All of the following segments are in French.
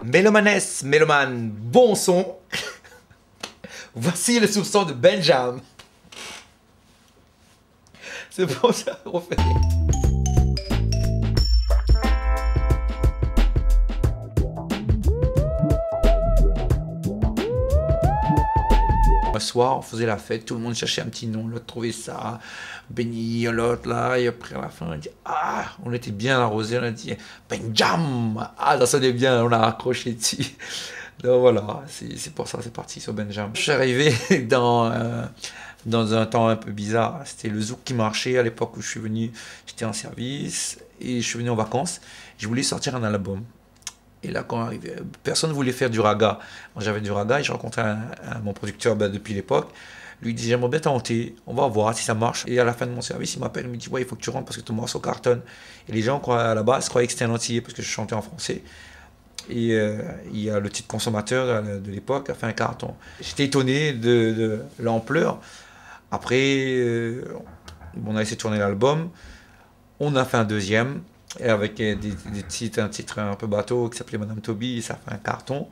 Mélomanes, mélomane, bon son. Voici le soupçon de Benjamin. C'est bon ça, refait. Un soir, on faisait la fête, tout le monde cherchait un petit nom, l'autre trouvait ça, Benny, l'autre là, et après à la fin, on a dit, ah, on était bien arrosé, on a dit, Benjam, ah, ça sonnait bien, on a accroché dessus. Donc voilà, c'est pour ça, c'est parti sur Benjam. Je suis arrivé dans un temps un peu bizarre, c'était le zouk qui marchait à l'époque où je suis venu, j'étais en service, et je suis venu en vacances, je voulais sortir un album. Et là, quand arrivé, personne ne voulait faire du raga. Moi, j'avais du raga et j'ai rencontré mon producteur depuis l'époque. Lui dit, j'aimerais bien tenter, on va voir si ça marche. Et à la fin de mon service, il m'appelle, il me dit, ouais, il faut que tu rentres parce que ton morceau cartonne. Et les gens, à la base, croyaient que c'était un antillais parce que je chantais en français. Et il y a le titre consommateur de l'époque a fait un carton. J'étais étonné de l'ampleur. Après, on a essayé de tourner l'album. On a fait un deuxième. Et avec un titre un peu bateau qui s'appelait Madame Toby, ça fait un carton,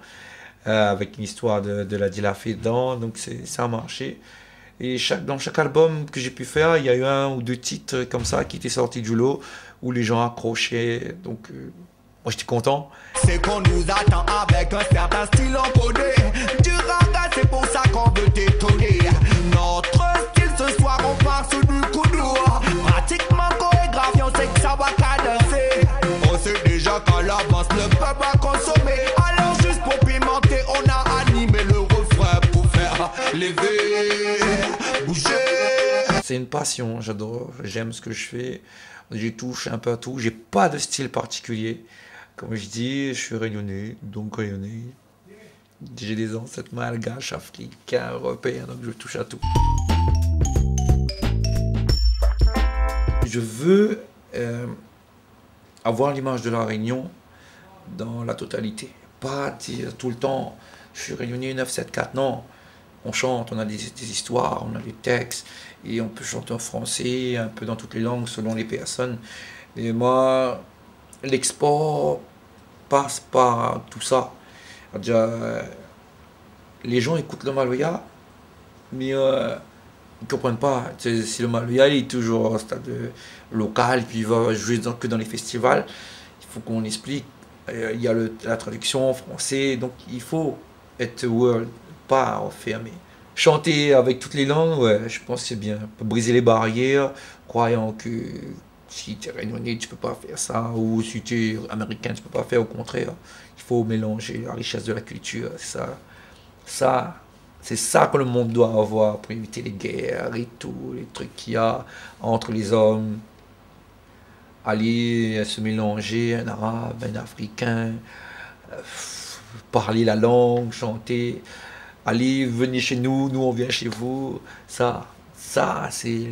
avec une histoire de la Dilafé dedans, donc ça a marché. Et dans chaque album que j'ai pu faire, il y a eu un ou deux titres comme ça qui étaient sortis du lot, où les gens accrochaient, donc moi j'étais content. C'est qu'on nous attend avec un certain style encodé, du raga, c'est pour ça qu'on veut détonner. Notre style ce soir, on part sur du coup d'eau, pratiquement chorégraphié, on sait que ça va cadencer. On sait déjà qu'à l'avance le peuple va consommer. Alors juste pour pimenter, on a animé le refrain pour faire lever, bouger. C'est une passion, j'adore, j'aime ce que je fais. Je touche un peu à tout, j'ai pas de style particulier. Comme je dis, je suis réunionnais, donc réunionnais. J'ai des ancêtres malgaches, africains, européens, donc je touche à tout. Je veux avoir l'image de la Réunion dans la totalité. Pas dire tout le temps, je suis réunionnais 974, non. On chante, on a des histoires, on a des textes, et on peut chanter en français, un peu dans toutes les langues, selon les personnes. Et moi, l'export passe par tout ça. Déjà, les gens écoutent le Maloya, mais ils ne comprennent pas. Si le Maloya il est toujours au stade local, puis il va jouer que dans les festivals, il faut qu'on explique. Il y a la traduction en français, donc il faut être world, pas enfermé. Chanter avec toutes les langues, ouais, je pense que c'est bien. Briser les barrières, croyant que si tu es réunionnais, tu peux pas faire ça, ou si tu es américain, tu peux pas faire, au contraire. Il faut mélanger la richesse de la culture, c'est ça que le monde doit avoir pour éviter les guerres et tout, les trucs qu'il y a entre les hommes. Aller se mélanger, un arabe, un africain, parler la langue, chanter, allez, venez chez nous, nous on vient chez vous. Ça c'est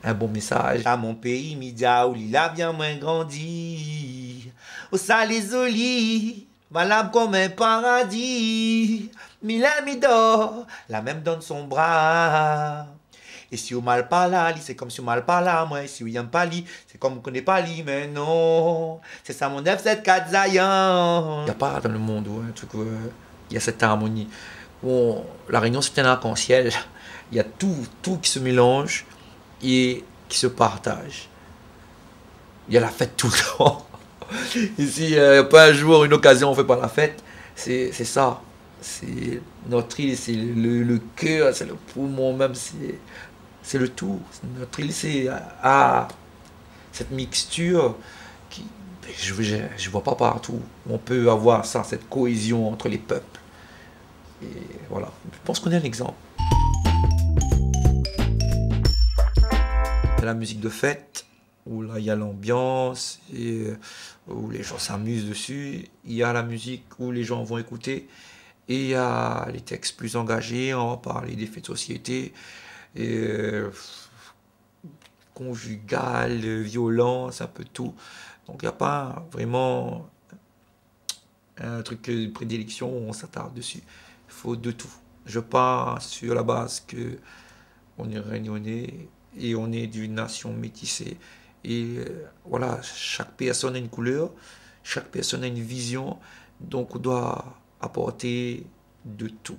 un bon message. À mon pays, Midia, il a bien moins grandi. Au Salé-Zoli, valable comme un paradis. Milamidor, la même donne son bras. Et si vous mal parlez, c'est comme si vous mal parlez, moi. Si vous n'aimez pas li, c'est comme vous ne connaissez pas li, mais non. C'est ça mon 974 Zayan. Il n'y a pas dans le monde où un truc où il y a cette harmonie. Bon, la Réunion, c'est un arc-en-ciel. Il y a tout qui se mélange et qui se partage. Il y a la fête tout le temps. Ici, il n'y a pas un jour, une occasion, on ne fait pas la fête. C'est ça. C'est notre île, c'est le cœur, c'est le poumon même, c'est le tout. Notre île, c'est cette mixture qui je vois pas partout. On peut avoir ça, cette cohésion entre les peuples. Et voilà, je pense qu'on est un exemple. La musique de fête, où là il y a l'ambiance, et où les gens s'amusent dessus. Il y a la musique où les gens vont écouter. Et il y a les textes plus engagés, on va parler des faits de société, conjugales, violence, un peu tout. Donc il n'y a pas vraiment un truc de prédilection où on s'attarde dessus. Il faut de tout. Je pars sur la base que on est réunionnais et on est d'une nation métissée. Et voilà, chaque personne a une couleur, chaque personne a une vision, Donc on doit apporter de tout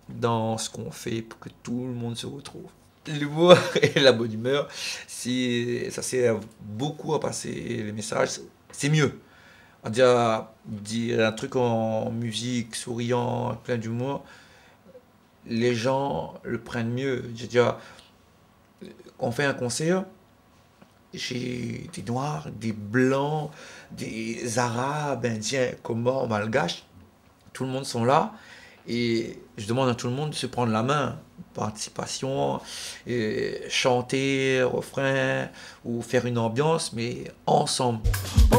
dans ce qu'on fait pour que tout le monde se retrouve. L'humour et la bonne humeur, ça sert beaucoup à passer les messages. C'est mieux. Dire un truc en musique, souriant, plein d'humour, les gens le prennent mieux. Quand on fait un concert, j'ai des noirs, des blancs, des arabes, indiens, comores, malgaches. Tout le monde sont là. Et je demande à tout le monde de se prendre la main. Participation, chanter, refrain, ou faire une ambiance, mais ensemble.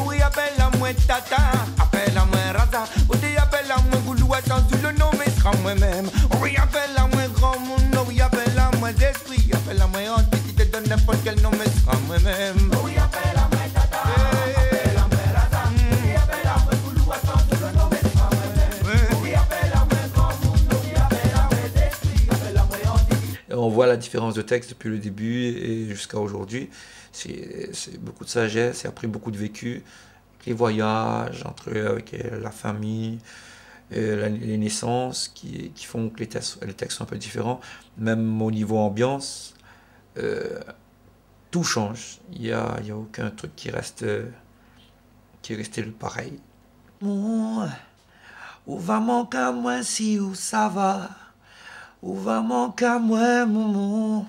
Oui, appelle-moi tata, appelle-moi raza. Oui, appelle-moi gouloua, sans le nom, mais sera moi-même. Oui, appelle-moi grand monde, oui, appelle-moi esprit, appelle-moi hanté, qui te donne n'importe quel nom, mais sera moi-même. Oui, appelle-moi tata, appelle-moi raza. Oui, appelle-moi gouloua, sans le nom, mais sera moi-même. Oui, appelle-moi grand monde, oui, appelle-moi esprit, appelle-moi hanté. On voit la différence de texte depuis le début et jusqu'à aujourd'hui. C'est beaucoup de sagesse, et après beaucoup de vécu, les voyages avec la famille, les naissances qui font que les textes sont un peu différents. Même au niveau ambiance, tout change. Il y a aucun truc qui est resté le pareil. Où va mon cas, moi, si où ça va? Où va mon cas, moi, maman?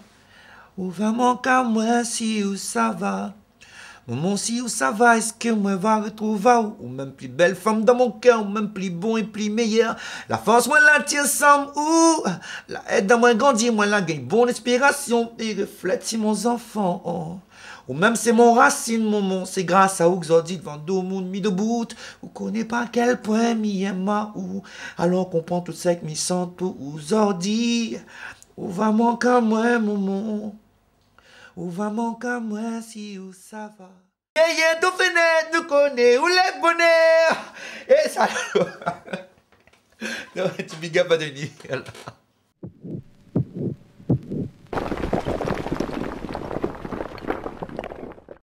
Où va mon cas, moi, si où ça va? Maman, si où ça va, est-ce que moi va retrouver ou même plus belle femme dans mon cœur, ou même plus bon et plus meilleur? La force, moi la tire ensemble, ou la aide dans moi grandir, moi la gagne bonne inspiration et reflète si mon enfant. Ou même c'est mon racine, maman, c'est grâce à vous que j'ai dit devant deux mondes mis debout. Vous connaissez pas à quel point m'y aime ou alors qu'on prend tout ça avec mes centres pour vous ordi. Où va mon cœur, moi, maman? Où va mon cœur, moi, si où ça va? Et tout fenêtre, nous connaît où les bonheurs. Et ça. Non, tu big up à Denis.